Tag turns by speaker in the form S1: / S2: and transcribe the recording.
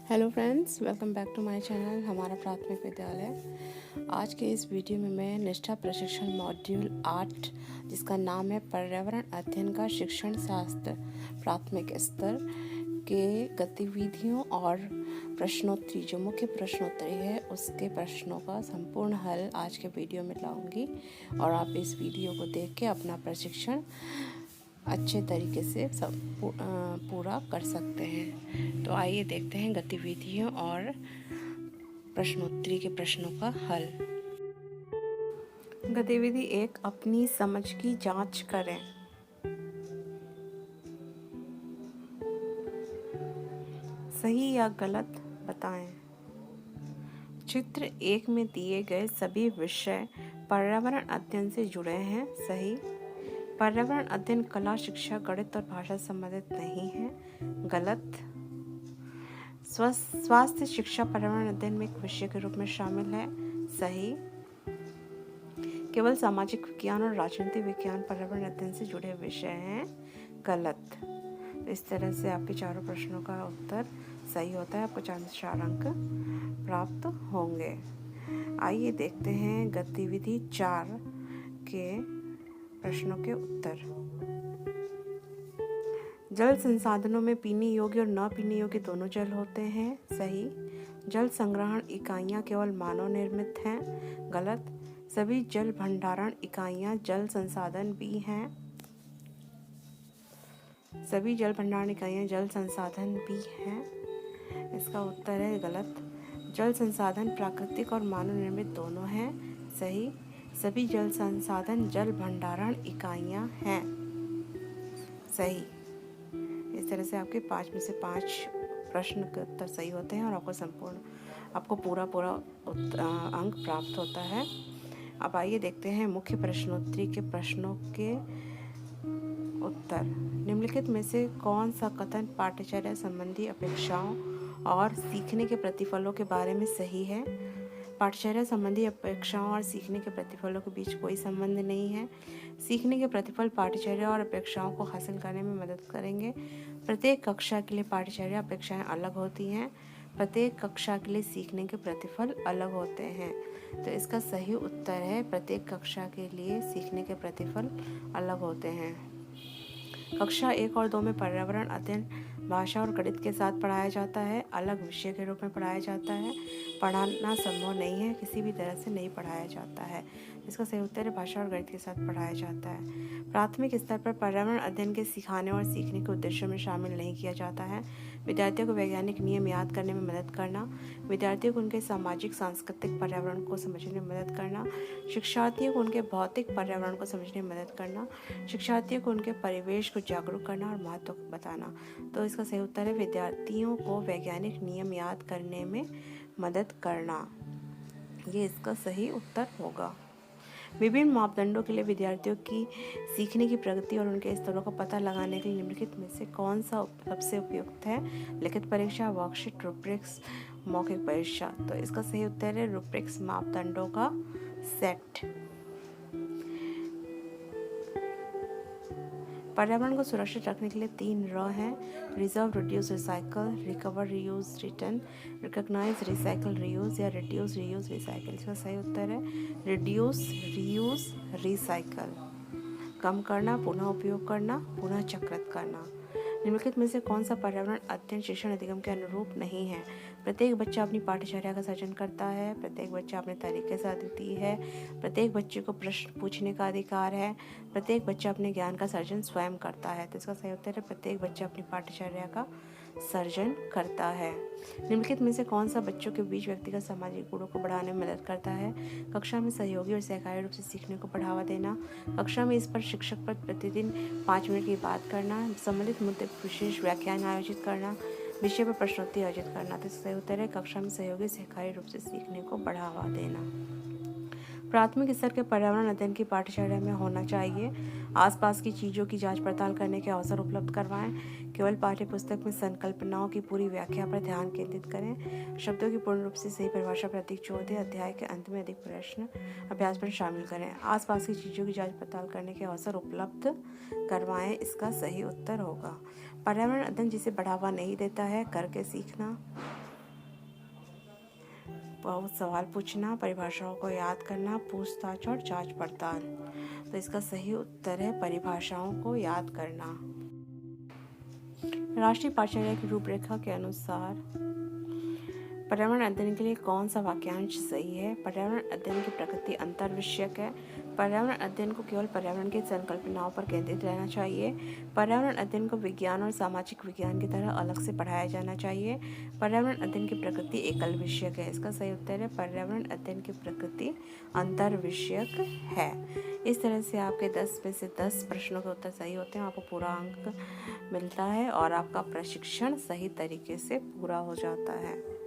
S1: Hello friends, welcome back to my channel हमारा प्राथमिक विद्यालय। आज के इस वीडियो में मैं निष्ठा प्रशिक्षण मॉड्यूल 8 जिसका नाम है पर्यावरण अध्ययन का शिक्षण शास्त्र प्राथमिक स्तर के गतिविधियों और प्रश्नोत्तरी, जो मुख्य प्रश्नोत्तरी है उसके प्रश्नों का संपूर्ण हल आज के वीडियो में लाऊंगी और आप इस वीडियो को देख के अपना प्रशिक्षण अच्छे तरीके से सब पूरा कर सकते हैं। तो आइए देखते हैं गतिविधियों और प्रश्नोत्तरी के प्रश्नों का हल। गतिविधि 1, अपनी समझ की जांच करें। सही या गलत बताएं। चित्र 1 में दिए गए सभी विषय पर्यावरण अध्ययन से जुड़े हैं। सही। पर्यावरण अध्ययन कला, शिक्षा, गणित और भाषा से संबंधित नहीं है। गलत। स्वास्थ्य शिक्षा पर्यावरण अध्ययन में एक विषय के रूप में शामिल है। सही। केवल सामाजिक विज्ञान और राजनीतिक विज्ञान पर्यावरण अध्ययन से जुड़े विषय हैं। गलत। तो इस तरह से आपके चारों प्रश्नों का उत्तर सही होता है। आपको 4 में से 4 अंक प्राप्त होंगे। आइए देखते हैं गतिविधि 4 के प्रश्नों के उत्तर। जल संसाधनों में पीने योग्य और न पीने योग्य दोनों जल होते हैं। सही। जल संग्रहण इकाइयां केवल मानव निर्मित हैं। गलत। सभी जल भंडारण इकाइयां जल संसाधन भी हैं। सभी जल भंडारण इकाइयां जल संसाधन भी हैं। इसका उत्तर है गलत। जल संसाधन प्राकृतिक और मानव निर्मित दोनों हैं। सही। सभी जल संसाधन जल भंडारण इकाइयां हैं। सही। इस तरह से आपके 5 में से 5 प्रश्न के उत्तर सही होते हैं और आपको पूरा अंक प्राप्त होता है। अब आइए देखते हैं मुख्य प्रश्नोत्तरी के प्रश्नों के उत्तर। निम्नलिखित में से कौन सा कथन पाठ्यचर्या संबंधी अपेक्षाओं और सीखने के प्रतिफलों के बारे में सही है? पाठ्यचर्या संबंधी अपेक्षाओं और सीखने के प्रतिफलों के बीच कोई संबंध नहीं है। सीखने के प्रतिफल पाठ्यचर्या और अपेक्षाओं को हासिल करने में मदद करेंगे। प्रत्येक कक्षा के लिए पाठ्यचर्या अपेक्षाएं अलग होती हैं। प्रत्येक कक्षा के लिए सीखने के प्रतिफल अलग होते हैं। तो इसका सही उत्तर है प्रत्येक कक्षा के लिए सीखने के प्रतिफल अलग होते हैं। कक्षा 1 और 2 में पर्यावरण अध्ययन भाषा और गणित के साथ पढ़ाया जाता है, अलग विषय के रूप में पढ़ाया जाता है। पढ़ाना संभव नहीं है, किसी भी तरह से नहीं पढ़ाया जाता है। इसका सही उत्तर है भाषा और गणित के साथ पढ़ाया जाता है। प्राथमिक स्तर पर पर्यावरण अध्ययन के सिखाने और सीखने के उद्देश्यों में शामिल नहीं किया जाता है। विद्यार्थियों को वैज्ञानिक नियम याद करने में मदद करना, विद्यार्थियों को उनके सामाजिक सांस्कृतिक पर्यावरण को समझने में मदद करना, शिक्षार्थियों को उनके भौतिक पर्यावरण को समझने में मदद करना, शिक्षार्थियों को उनके परिवेश को जागरूक करना और महत्व को बताना। तो इसका सही उत्तर है विद्यार्थियों को वैज्ञानिक नियम याद करने में मदद करना। ये इसका सही उत्तर होगा। विभिन्न मापदंडों के लिए विद्यार्थियों की सीखने की प्रगति और उनके स्तरों का पता लगाने के लिए निम्नलिखित में से कौन सा सबसे उपयुक्त है? लिखित परीक्षा, वर्कशीट, रूब्रिक्स, मौखिक परीक्षा। तो इसका सही उत्तर है रूब्रिक्स, मापदंडों का सेट। पर्यावरण को सुरक्षित रखने के लिए 3 र हैं: reserve, reduce, recycle, recover, reuse, return, recognise, recycle, reuse या रिड्यूस, रीयूज, रिसाइकल। इसका सही उत्तर है रिड्यूस, रीयूज, रिसाइकल। कम करना, पुनः उपयोग करना, पुनः चक्रित करना। निम्नलिखित में से कौन सा पर्यावरण अध्ययन शिक्षण अधिगम के अनुरूप नहीं है? प्रत्येक बच्चा अपनी पाठ्यचर्या का सर्जन करता है। प्रत्येक बच्चा अपने तरीके से अद्वितीय है। प्रत्येक बच्चे को प्रश्न पूछने का अधिकार है। प्रत्येक बच्चा अपने ज्ञान का सर्जन स्वयं करता है। तो इसका सही उत्तर है प्रत्येक बच्चा अपनी पाठ्यचर्या का सर्जन करता है। निम्नलिखित में से कौन सा बच्चों के बीच व्यक्तिगत सामाजिक गुणों को बढ़ाने में मदद करता है? कक्षा में सहयोगी और सहकारी रूप से सीखने को बढ़ावा देना, कक्षा में इस पर शिक्षक पर प्रतिदिन 5 मिनट की बात करना, संबंधित मुद्दे पर विशेष व्याख्यान आयोजित करना, विषय पर प्रश्नोत्तरी आयोजित करना। तो सही उत्तर है कक्षा में सहयोगी सहकारी रूप से सीखने को बढ़ावा देना। प्राथमिक स्तर के पर्यावरण अध्ययन की पाठ्यचर्या में होना चाहिए। आसपास की चीज़ों की जांच पड़ताल करने के अवसर उपलब्ध करवाएं। केवल पाठ्य पुस्तक में संकल्पनाओं की पूरी व्याख्या पर ध्यान केंद्रित करें। शब्दों की पूर्ण रूप से सही परिभाषा पर अधिक जोर दें। अध्याय के अंत में अधिक प्रश्न अभ्यास पर शामिल करें। आसपास की चीज़ों की जांच पड़ताल करने के अवसर उपलब्ध करवाएं। इसका सही उत्तर होगा पर्यावरण अध्ययन जिसे बढ़ावा नहीं देता है, करके सीखना। बहुत सवाल पूछना, परिभाषाओं को याद करना, पूछताछ और जांच पड़ताल। तो इसका सही उत्तर है परिभाषाओं को याद करना। राष्ट्रीय पाठ्यचर्या की रूपरेखा के अनुसार पर्यावरण अध्ययन के लिए कौन सा वाक्यांश सही है? पर्यावरण अध्ययन की प्रकृति अंतर्विषयक है। पर्यावरण अध्ययन को केवल पर्यावरण की संकल्पनाओं पर केंद्रित रहना चाहिए। पर्यावरण अध्ययन को विज्ञान और सामाजिक विज्ञान की तरह अलग से पढ़ाया जाना चाहिए। पर्यावरण अध्ययन की प्रकृति एकल विषयक है। इसका सही उत्तर है पर्यावरण अध्ययन की प्रकृति अंतर्विषयक है। इस तरह से आपके 10 में से 10 प्रश्नों के उत्तर सही होते हैं, आपको पूरा अंक मिलता है और आपका प्रशिक्षण सही तरीके से पूरा हो जाता है।